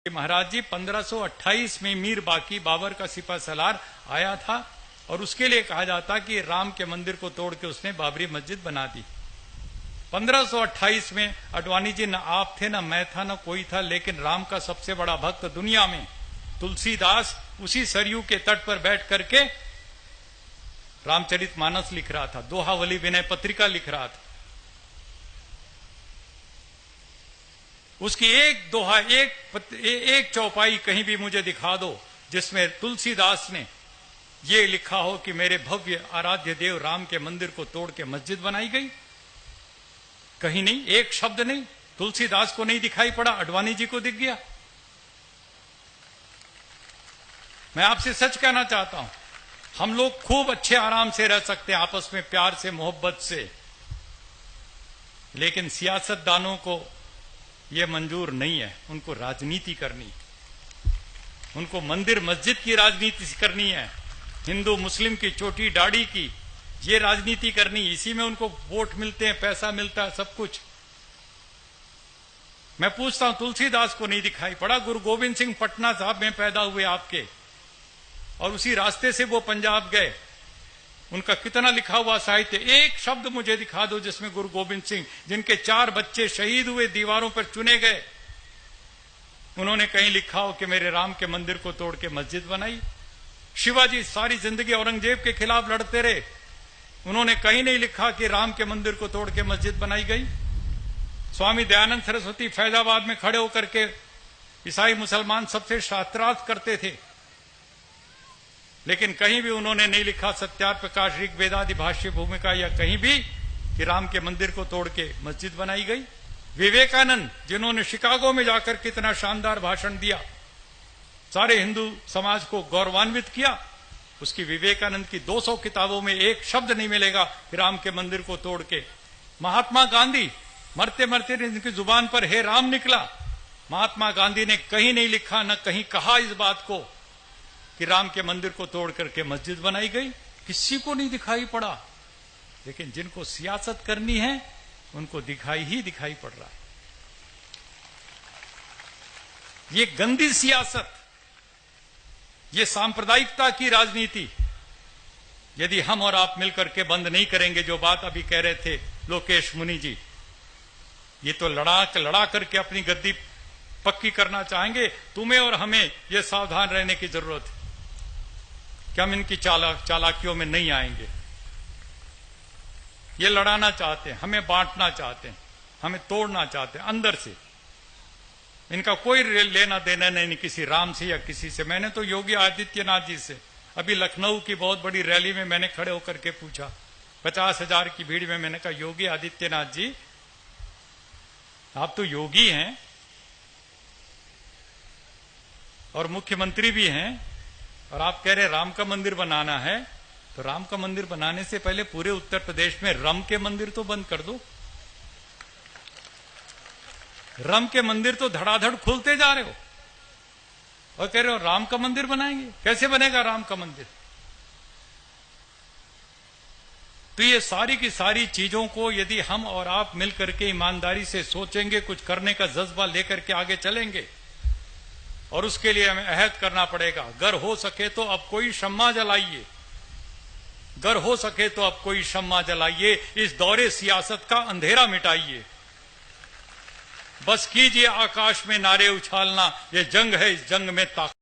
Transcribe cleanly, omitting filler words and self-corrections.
महाराज जी 1528 में मीर बाकी बाबर का सिपा सलार आया था और उसके लिए कहा जाता कि राम के मंदिर को तोड़ के उसने बाबरी मस्जिद बना दी। 1528 में अडवाणी जी न आप थे, न मैं था, न कोई था, लेकिन राम का सबसे बड़ा भक्त दुनिया में तुलसीदास उसी सरयू के तट पर बैठ करके रामचरितमानस लिख रहा था, दोहावली विनय पत्रिका लिख रहा था। उसकी एक दोहा, एक चौपाई कहीं भी मुझे दिखा दो जिसमें तुलसीदास ने ये लिखा हो कि मेरे भव्य आराध्य देव राम के मंदिर को तोड़ के मस्जिद बनाई गई। कहीं नहीं, एक शब्द नहीं। तुलसीदास को नहीं दिखाई पड़ा, अडवाणी जी को दिख गया। मैं आपसे सच कहना चाहता हूं, हम लोग खूब अच्छे आराम से रह सकते हैं, आपस में प्यार से, मोहब्बत से, लेकिन सियासतदानों को यह मंजूर नहीं है। उनको राजनीति करनी, उनको मंदिर मस्जिद की राजनीति करनी है, हिंदू मुस्लिम की चोटी दाढ़ी की ये राजनीति करनी। इसी में उनको वोट मिलते हैं, पैसा मिलता है, सब कुछ। मैं पूछता हूं, तुलसीदास को नहीं दिखाई पड़ा? गुरु गोविंद सिंह पटना साहब में पैदा हुए आपके, और उसी रास्ते से वो पंजाब गए। उनका कितना लिखा हुआ साहित्य, एक शब्द मुझे दिखा दो जिसमें गुरु गोविंद सिंह, जिनके 4 बच्चे शहीद हुए, दीवारों पर चुने गए, उन्होंने कहीं लिखा हो कि मेरे राम के मंदिर को तोड़ के मस्जिद बनाई। शिवाजी सारी जिंदगी औरंगजेब के खिलाफ लड़ते रहे, उन्होंने कहीं नहीं लिखा कि राम के मंदिर को तोड़ के मस्जिद बनाई गई। स्वामी दयानंद सरस्वती फैजाबाद में खड़े होकर के ईसाई मुसलमान सबसे शास्त्रार्थ करते थे, लेकिन कहीं भी उन्होंने नहीं लिखा सत्यार प्रकाश ऋग्वेदादि भाष्य भूमिका या कहीं भी कि राम के मंदिर को तोड़ के मस्जिद बनाई गई। विवेकानंद, जिन्होंने शिकागो में जाकर कितना शानदार भाषण दिया, सारे हिंदू समाज को गौरवान्वित किया, उसकी विवेकानंद की 200 किताबों में एक शब्द नहीं मिलेगा कि राम के मंदिर को तोड़ के। महात्मा गांधी मरते मरते जिनकी जुबान पर हे राम निकला, महात्मा गांधी ने कहीं नहीं लिखा, न कहीं कहा इस बात को कि राम के मंदिर को तोड़ करके मस्जिद बनाई गई। किसी को नहीं दिखाई पड़ा, लेकिन जिनको सियासत करनी है उनको दिखाई ही दिखाई पड़ रहा है। ये गंदी सियासत, ये सांप्रदायिकता की राजनीति यदि हम और आप मिलकर के बंद नहीं करेंगे, जो बात अभी कह रहे थे लोकेश मुनि जी, ये तो लड़ा करके अपनी गद्दी पक्की करना चाहेंगे। तुम्हें और हमें ये सावधान रहने की जरूरत है कि हम इनकी चालाकियों में नहीं आएंगे। ये लड़ाना चाहते हैं, हमें बांटना चाहते हैं, हमें तोड़ना चाहते हैं अंदर से। इनका कोई लेना देना नहीं किसी राम से या किसी से। मैंने तो योगी आदित्यनाथ जी से अभी लखनऊ की बहुत बड़ी रैली में मैंने खड़े होकर के पूछा, 50,000 की भीड़ में, मैंने कहा योगी आदित्यनाथ जी, आप तो योगी हैं और मुख्यमंत्री भी हैं, और आप कह रहे राम का मंदिर बनाना है, तो राम का मंदिर बनाने से पहले पूरे उत्तर प्रदेश में रम के मंदिर तो बंद कर दो। रम के मंदिर तो धड़ाधड़ खुलते जा रहे हो और कह रहे हो राम का मंदिर बनाएंगे। कैसे बनेगा राम का मंदिर? तो ये सारी की सारी चीजों को यदि हम और आप मिलकर के ईमानदारी से सोचेंगे, कुछ करने का जज्बा लेकर के आगे चलेंगे, और उसके लिए हमें अहद करना पड़ेगा। अगर हो सके तो अब कोई शम्मा जलाइए, अगर हो सके तो अब कोई शम्मा जलाइए, इस दौरे सियासत का अंधेरा मिटाइए। बस कीजिए आकाश में नारे उछालना, ये जंग है, इस जंग में ताकत